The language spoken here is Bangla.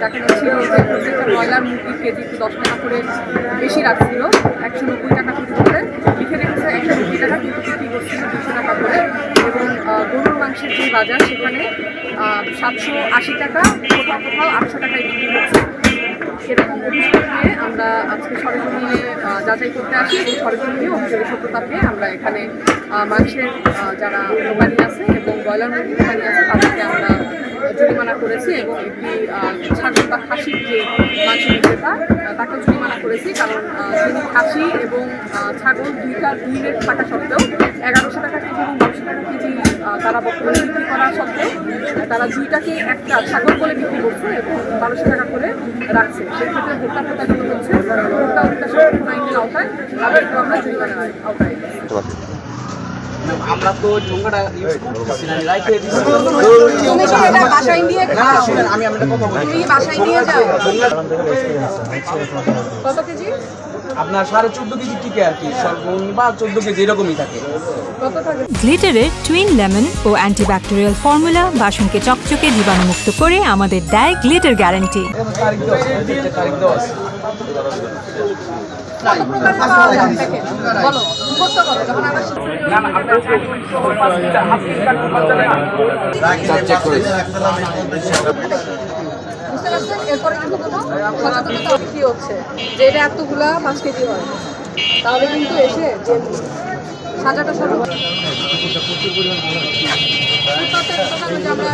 দেখানো ছিল যে প্রত্যেকটা ব্রয়লার মুরগির কেজি একটু 10 টাকা করে বেশি রাখছিল, 190 টাকা কেজি করে লিখে রেখেছে, 190 টাকা কিন্তু বিক্রি করছিল 200 টাকা করে। এবং গরুর মাংসের যে বাজার সেখানে 780 টাকা, কোথাও কোথাও 800 টাকায় বিক্রি হচ্ছে। সেরকম অভিযোগ নিয়ে আমরা আজকে সরেজমিনে যাচাই করতে আসি এবং সরেজমিনে অভিযোগের সত্যতা পেয়ে আমরা এখানে মাংসের যারা দোকানি আছে এবং ব্রয়লার মুরগির দোকানি আছে তাদেরকে আমরা জরিমানা করেছি এবং একটি ছাগল বা খাসির যে মাংস বিক্রেতা তাকেও জরিমানা করেছি, কারণ তিনি খাসি এবং ছাগল দুই রেট থাকা সত্ত্বেও 1100 টাকা কেজি এবং 1200 টাকা কেজি তারা বর্তমানে বিক্রি করা সত্ত্বেও তারা দুইটাকে একটা ছাগল বলে বিক্রি করছে এবং 1200 টাকা করে রাখছে। সেক্ষেত্রে ভোক্তা প্রতারিত হচ্ছে, ভোক্তা অধিকার সংরক্ষণ আইনের আওতায় তাদেরকেও আমরা জরিমানার আওতায়। আমরা তো ঠোঙ্গাটা ইউজ করতেছি না, রাইখে দিছি। তুমি কি এটা বাসায় নিয়ে খাও? শুনেন, আমি একটা কথা বলি। তুমি বাসায় নিয়ে যাও? কত কেজি? আপনার 14.5 কেজি টিকে আর কি, সর্বনিম্ন বা 14 কেজি এরকমই থাকে। কত থাকে? গ্লিটারের টুইন লেমন ও অ্যান্টিব্যাকটেরিয়াল ফর্মুলা বাসনকে চকচকে জীবাণুমুক্ত করে আমাদের দেয় গ্লিটার গ্যারান্টি। তারিখ দেওয়া আছে। কত প্রকার পাওয়া যায় দেখে বলো, মুখস্থ করো যখন আমরা বুঝতে পারছেন। এরপরে কিন্তু কোনো সচেতনতা কি হচ্ছে যে এটা এতগুলা 5 কেজি হয়, তাহলে কিন্তু এসে যে সাজাটা সরব আমরা